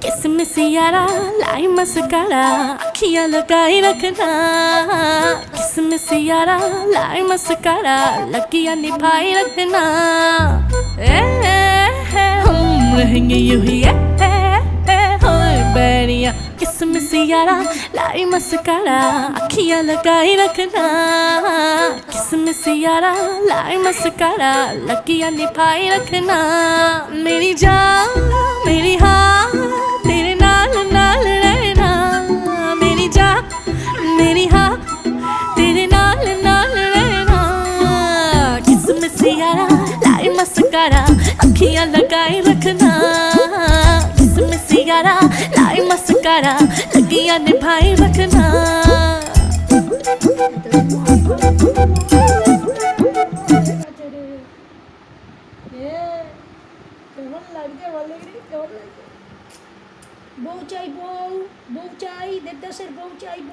किसमिस यारा लाई मस्कारा अखियां लगाई रखना। किसमिस यारा लाई मस्कारा लगियां निभाई रखना। हम रहेंगे यूं ही बैरिया। किसमिस यारा लाई मस्कारा अखियां लगाई रखना। किसमिस यारा लाई मस्कारा लगियां निभाई रखना। मेरी जान मेरी हाँ तेरे नाल नाल रहना। मेरी जान मेरी हाँ तेरे नाल नाल रहना। किसमिस यारा लाई मस्कारा अखियां लगाई रखना। किसमिस यारा लाई मस्कारा लगियां निभाई रखना। কেমন লাগছে বলে কেমন লাগছে? বউ চাই বউ, বউ চাই, দেবদাসের বউ চাই বউ।